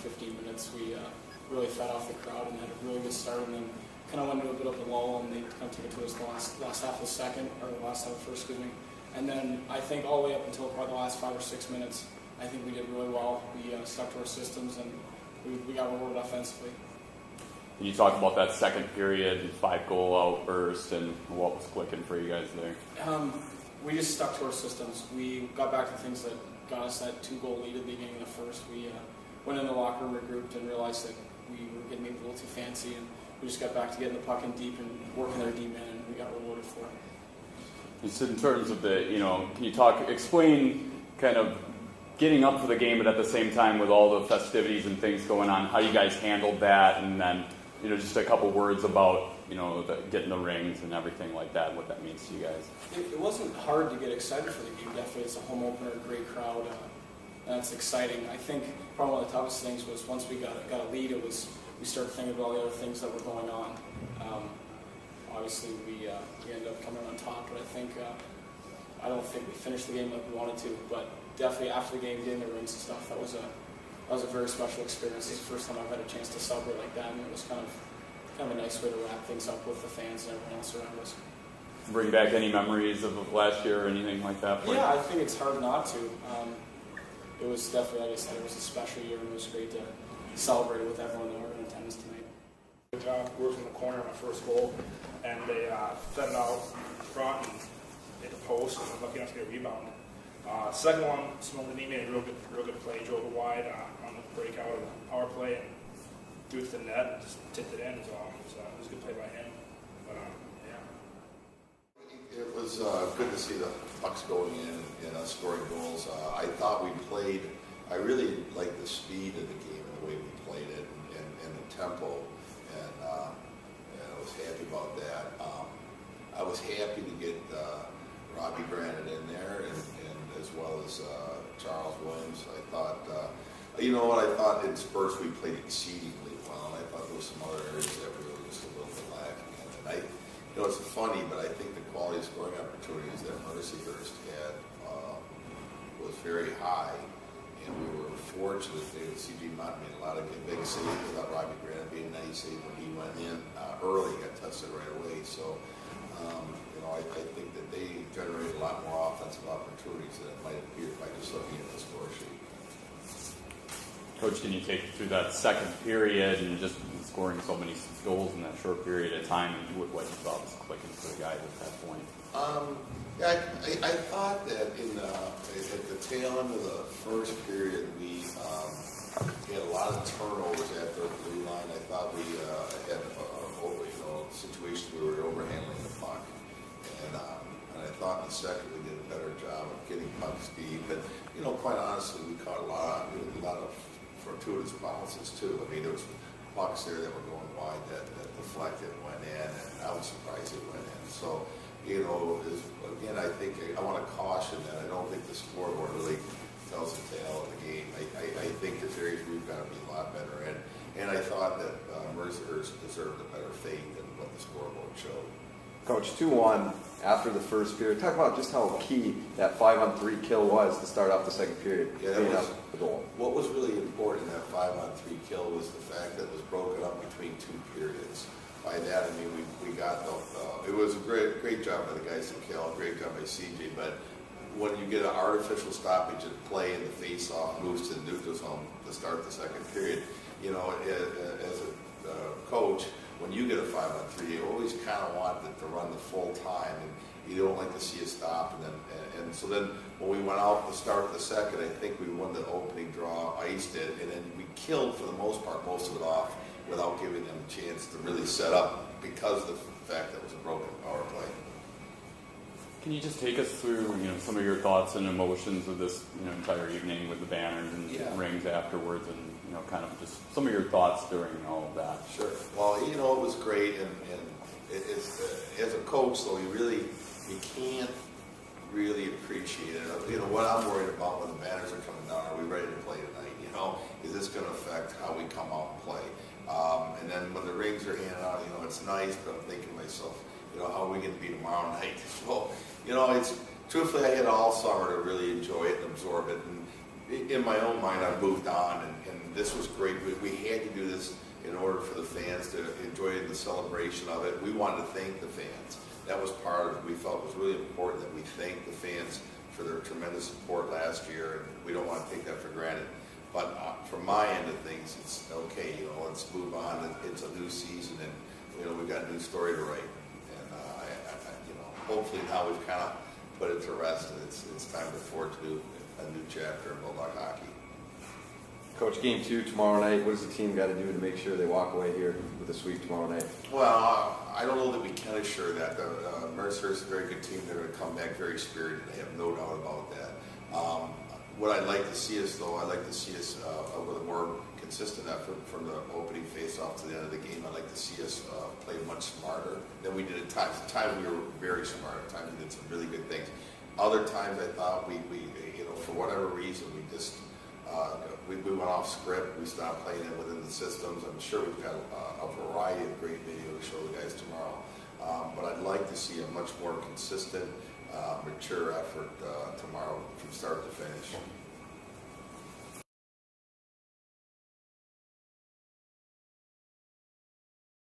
15 minutes, we really fed off the crowd and had a really good start, and then kind of went into a bit of a lull, and they kind of took it to us the last half of the second, or the last half of the first, excuse me. And then I think all the way up until probably the last 5 or 6 minutes, I think we did really well. We stuck to our systems, and we got rewarded offensively. You talked about that second period, 5-goal outburst, and what was clicking for you guys there? We just stuck to our systems. We got back to things that got us that 2-goal lead at the beginning of the first. We went in the locker room, regrouped, and realized that we were getting maybe a little too fancy, and we just got back to getting the puck in deep and working their D-man, and we got rewarded for it. Just in terms of the, can you explain kind of getting up for the game, but at the same time with all the festivities and things going on, how you guys handled that, and then, just a couple words about, getting the rings and everything like that, and what that means to you guys. It wasn't hard to get excited for the game. Definitely, it's a home opener, great crowd. That's exciting. I think probably one of the toughest things was once we got a lead, we started thinking about all the other things that were going on. Obviously, we ended up coming on top, but I don't think we finished the game like we wanted to. But definitely after the game, getting the rings and stuff, that was a very special experience. It's the first time I've had a chance to celebrate like that, and it was kind of a nice way to wrap things up with the fans and everyone else around us. Bring back any memories of last year or anything like that? Yeah, I think it's hard not to. It was definitely, like I said, it was a special year, and it was great to celebrate it with everyone that were in attendance tonight. Good job. We were in the corner on my first goal, and they fed it out front and hit the post, and I was lucky enough to get a rebound. Second one, Smolini made a real good play, drove it wide on the breakout of the power play, and threw it to the net and just tipped it in as well. So it was a good play by him. But yeah. It was good to see the pucks going in and us scoring goals. I thought we played. I really liked the speed of the game and the way we played it and the tempo, and I was happy about that. I was happy to get Robbie Granite in there, and as well as Charles Williams. I thought, I thought in spurts we played exceedingly well. I thought there were some other areas that were really just a little bit lacking. And it's funny, but I think the quality of scoring opportunities that Mercyhurst had was very high, and we were fortunate that C.J. Mott made a lot of big saves without Robbie Granite being a nice save when he went in early, got tested right away. So, I think that they generated a lot more offensive opportunities than it might appear by just looking at the score sheet. Coach, can you take us through that second period and just scoring so many goals in that short period of time, and what you thought was clicking for the guys at that point? I thought that at the tail end of the first period, we had a lot of turnovers after the blue line. I thought we had situations where we were overhandling the puck. And I thought in the second we did a better job of getting pucks deep. And, quite honestly, we caught a lot of fortuitous bounces, too. I mean, there was pucks there that were going wide that deflected and went in, and I was surprised it went in. So, again, I think I want to caution that I don't think the scoreboard really tells the tale of the game. I think there's areas we've got to be a lot better in. And I thought that Mercyhurst deserved a better fate than what the scoreboard showed. Coach, 2-1 after the first period. Talk about just how key that 5-on-3 kill was to start off the second period. Yeah, the goal. What was really important in that 5-on-3 kill was the fact that it was broken up between 2 periods. By that, I mean we got it was a great job by the guys that kill, great job by CJ. But when you get an artificial stoppage at play and the face-off moves to the neutral zone to start the second period, as a coach, when you get a 5-on-3, you always kind of want it to run the full time, and you don't like to see it stop. And so then when we went out to start the second, I think we won the opening draw, iced it, and then we killed for the most part most of it off without giving them a chance to really set up because of the fact that it was a broken power play. Can you just take us through, some of your thoughts and emotions of this, entire evening with the banners and rings afterwards, and kind of just some of your thoughts during all of that? Sure. Well, it was great, and it's as a coach, though, you can't really appreciate it. What I'm worried about when the banners are coming down, are we ready to play tonight? Is this going to affect how we come out and play? And then when the rings are handed out, it's nice, but I'm thinking to myself, how are we going to be tomorrow night? Well, truthfully, I had all summer to really enjoy it and absorb it. And in my own mind, I've moved on, and this was great. We had to do this in order for the fans to enjoy the celebration of it. We wanted to thank the fans. That was part of it. We felt it was really important that we thank the fans for their tremendous support last year, and we don't want to take that for granted. But from my end of things, it's okay, let's move on. It's a new season, and, we've got a new story to write. And, hopefully now we've kind of put it to rest, and it's time to forge a new chapter in Bulldog hockey. Coach, game 2 tomorrow night. What does the team got to do to make sure they walk away here with a sweep tomorrow night? Well, I don't know that we can assure that. Mercyhurst is a very good team. They're going to come back very spirited. I have no doubt about that. What I'd like to see us, though, I'd like to see us with a more consistent effort from the opening face-off to the end of the game. I'd like to see us play much smarter than we did at times. At times we were very smart. At times we did some really good things. Other times I thought we for whatever reason, we just we went off script. We stopped playing it within the systems. I'm sure we've got a variety of great video to show the guys tomorrow. But I'd like to see a much more consistent, mature effort tomorrow from start to finish.